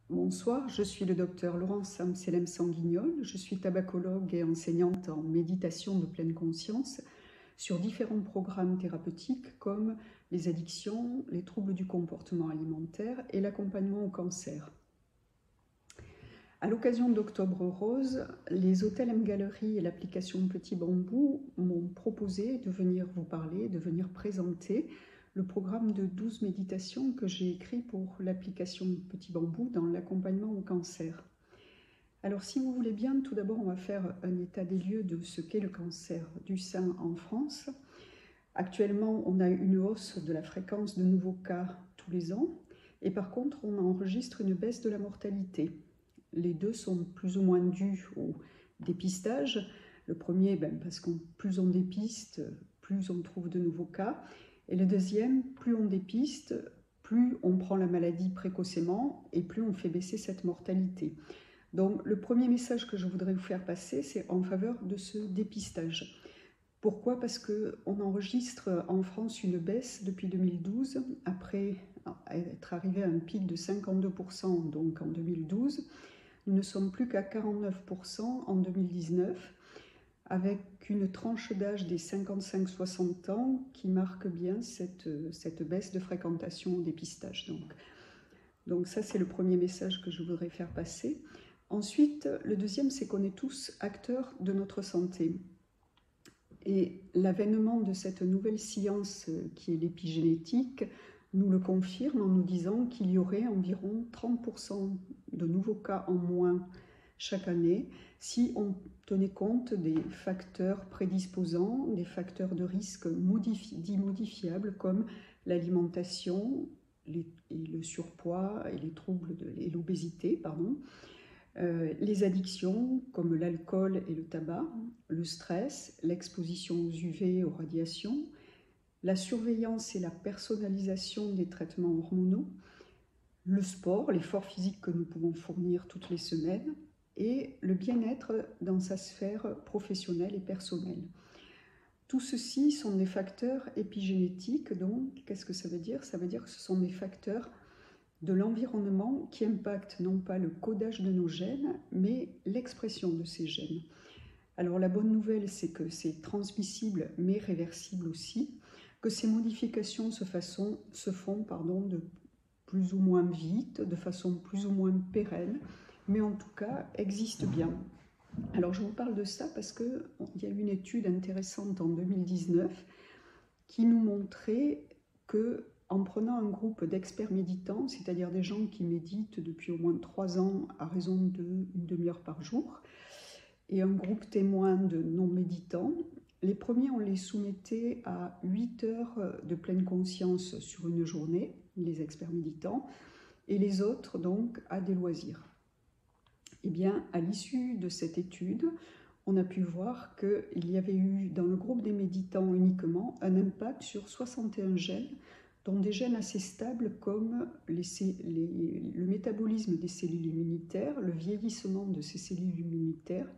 Bonsoir, je suis le docteur Laurence Amselem-Sanguignol, je suis tabacologue et enseignante en méditation de pleine conscience sur différents programmes thérapeutiques comme les addictions, les troubles du comportement alimentaire et l'accompagnement au cancer. À l'occasion d'Octobre Rose, les hôtels M-Gallery et l'application Petit Bambou m'ont proposé de venir vous parler, de venir présenter le programme de 12 méditations que j'ai écrit pour l'application Petit Bambou dans l'accompagnement au cancer. Alors si vous voulez bien, tout d'abord on va faire un état des lieux de ce qu'est le cancer du sein en France. Actuellement, on a une hausse de la fréquence de nouveaux cas tous les ans et par contre on enregistre une baisse de la mortalité. Les deux sont plus ou moins dus au dépistage. Le premier, parce que plus on dépiste, plus on trouve de nouveaux cas. Et le deuxième, plus on dépiste, plus on prend la maladie précocement et plus on fait baisser cette mortalité. Donc le premier message que je voudrais vous faire passer, c'est en faveur de ce dépistage. Pourquoi? Parce qu'on enregistre en France une baisse depuis 2012, après être arrivé à un pic de 52% donc en 2012. Nous ne sommes plus qu'à 49% en 2019, avec une tranche d'âge des 55-60 ans qui marque bien cette baisse de fréquentation au dépistage. Donc ça, c'est le premier message que je voudrais faire passer. Ensuite, le deuxième, c'est qu'on est tous acteurs de notre santé. Et l'avènement de cette nouvelle science qui est l'épigénétique nous le confirme en nous disant qu'il y aurait environ 30% de nouveaux cas en moins chaque année si on tenait compte des facteurs prédisposants, des facteurs de risque dits modifiables comme l'alimentation, le surpoids et les troubles et l'obésité, les addictions comme l'alcool et le tabac, le stress, l'exposition aux UV, aux radiations, la surveillance et la personnalisation des traitements hormonaux, le sport, l'effort physique que nous pouvons fournir toutes les semaines et le bien-être dans sa sphère professionnelle et personnelle. Tout ceci sont des facteurs épigénétiques, donc qu'est-ce que ça veut dire? Ça veut dire que ce sont des facteurs de l'environnement qui impactent non pas le codage de nos gènes, mais l'expression de ces gènes. Alors la bonne nouvelle, c'est que c'est transmissible mais réversible aussi, que ces modifications se font de plus ou moins vite, de façon plus ou moins pérenne, mais en tout cas existent bien. Alors je vous parle de ça parce qu'il y a eu une étude intéressante en 2019 qui nous montrait que en prenant un groupe d'experts méditants, c'est-à-dire des gens qui méditent depuis au moins 3 ans à raison d'une demi-heure par jour, et un groupe témoin de non-méditants, les premiers, on les soumettait à 8 heures de pleine conscience sur une journée, les experts méditants, et les autres, donc, à des loisirs. Eh bien, à l'issue de cette étude, on a pu voir qu'il y avait eu, dans le groupe des méditants uniquement, un impact sur 61 gènes, dont des gènes assez stables comme le métabolisme des cellules immunitaires, le vieillissement de ces cellules immunitaires,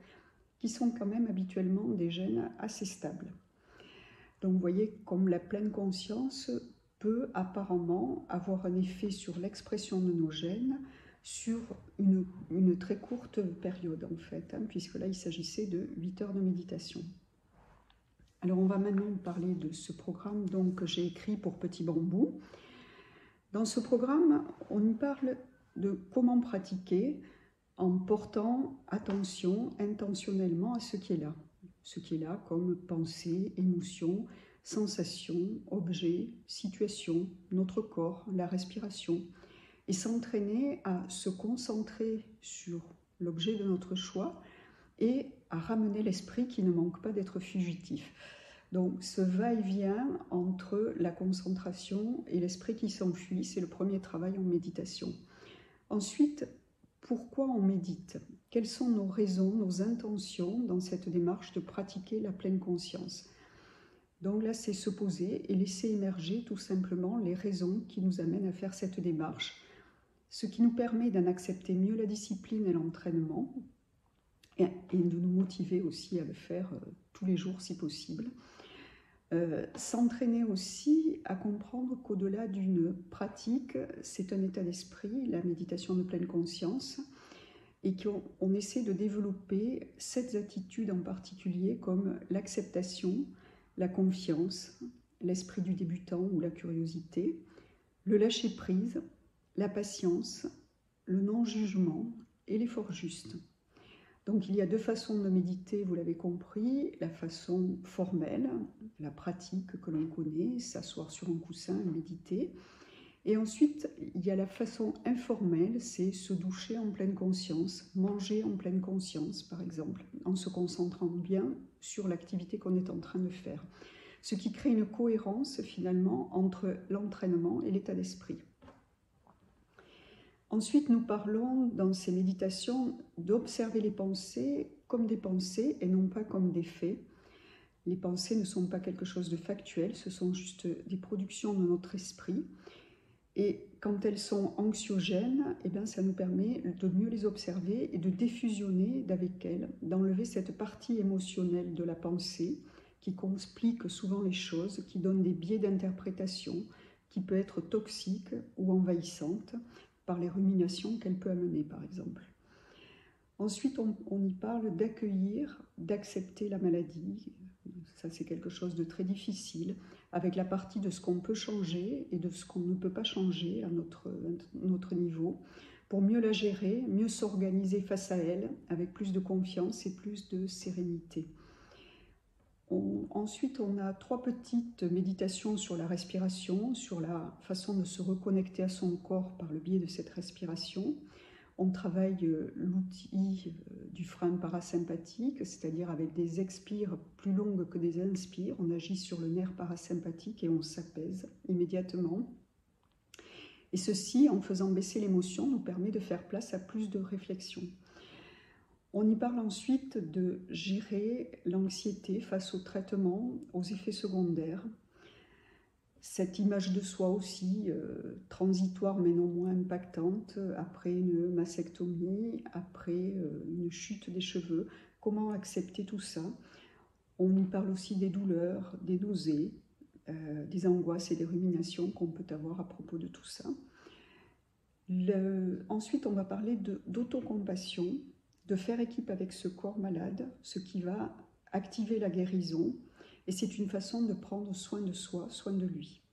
qui sont quand même habituellement des gènes assez stables. Donc vous voyez comme la pleine conscience peut apparemment avoir un effet sur l'expression de nos gènes sur une très courte période en fait, puisque là il s'agissait de 8 heures de méditation. Alors on va maintenant parler de ce programme donc, que j'ai écrit pour Petit Bambou. Dans ce programme, on y parle de comment pratiquer en portant attention intentionnellement à ce qui est là. Ce qui est là comme pensée, émotion, sensation, objet, situation, notre corps, la respiration, et s'entraîner à se concentrer sur l'objet de notre choix et à ramener l'esprit qui ne manque pas d'être fugitif. Donc ce va-et-vient entre la concentration et l'esprit qui s'enfuit, c'est le premier travail en méditation. Ensuite, pourquoi on médite? Quelles sont nos raisons, nos intentions dans cette démarche de pratiquer la pleine conscience? Donc là, c'est se poser et laisser émerger tout simplement les raisons qui nous amènent à faire cette démarche, ce qui nous permet d'en accepter mieux la discipline et l'entraînement et de nous motiver aussi à le faire tous les jours si possible. S'entraîner aussi à comprendre qu'au-delà d'une pratique, c'est un état d'esprit, la méditation de pleine conscience, et qu'on essaie de développer 7 attitudes en particulier comme l'acceptation, la confiance, l'esprit du débutant ou la curiosité, le lâcher-prise, la patience, le non-jugement et l'effort juste. Donc il y a 2 façons de méditer, vous l'avez compris, la façon formelle, la pratique que l'on connaît, s'asseoir sur un coussin et méditer. Et ensuite, il y a la façon informelle, c'est se doucher en pleine conscience, manger en pleine conscience par exemple, en se concentrant bien sur l'activité qu'on est en train de faire. Ce qui crée une cohérence finalement entre l'entraînement et l'état d'esprit. Ensuite, nous parlons dans ces méditations d'observer les pensées comme des pensées et non pas comme des faits. Les pensées ne sont pas quelque chose de factuel, ce sont juste des productions de notre esprit. Et quand elles sont anxiogènes, eh bien, ça nous permet de mieux les observer et de défusionner d'avec elles, d'enlever cette partie émotionnelle de la pensée qui complique souvent les choses, qui donne des biais d'interprétation, qui peut être toxique ou envahissante par les ruminations qu'elle peut amener, par exemple. Ensuite, on y parle d'accueillir, d'accepter la maladie. Ça, c'est quelque chose de très difficile, avec la partie de ce qu'on peut changer et de ce qu'on ne peut pas changer à notre niveau, pour mieux la gérer, mieux s'organiser face à elle, avec plus de confiance et plus de sérénité. Ensuite, on a 3 petites méditations sur la respiration, sur la façon de se reconnecter à son corps par le biais de cette respiration. On travaille l'outil du frein parasympathique, c'est-à-dire avec des expires plus longues que des inspires. On agit sur le nerf parasympathique et on s'apaise immédiatement. Et ceci, en faisant baisser l'émotion, nous permet de faire place à plus de réflexion. On y parle ensuite de gérer l'anxiété face au traitement, aux effets secondaires. Cette image de soi aussi, transitoire mais non moins impactante, après une mastectomie, après une chute des cheveux. Comment accepter tout ça? On y parle aussi des douleurs, des nausées, des angoisses et des ruminations qu'on peut avoir à propos de tout ça. Ensuite, on va parler d'autocompassion, de faire équipe avec ce corps malade, ce qui va activer la guérison. Et c'est une façon de prendre soin de soi, soin de lui.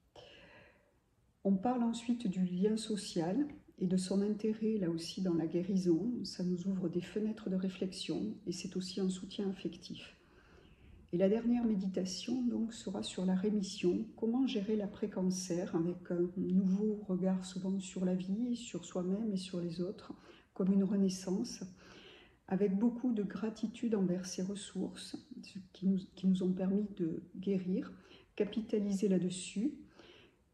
On parle ensuite du lien social et de son intérêt là aussi dans la guérison. Ça nous ouvre des fenêtres de réflexion et c'est aussi un soutien affectif. Et la dernière méditation donc sera sur la rémission, comment gérer l'après-cancer avec un nouveau regard souvent sur la vie, sur soi-même et sur les autres, comme une renaissance, avec beaucoup de gratitude envers ces ressources qui nous ont permis de guérir, capitaliser là-dessus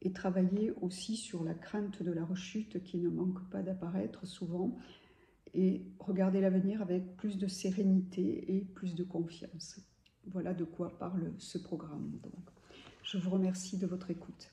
et travailler aussi sur la crainte de la rechute qui ne manque pas d'apparaître souvent et regarder l'avenir avec plus de sérénité et plus de confiance. Voilà de quoi parle ce programme. Donc, je vous remercie de votre écoute.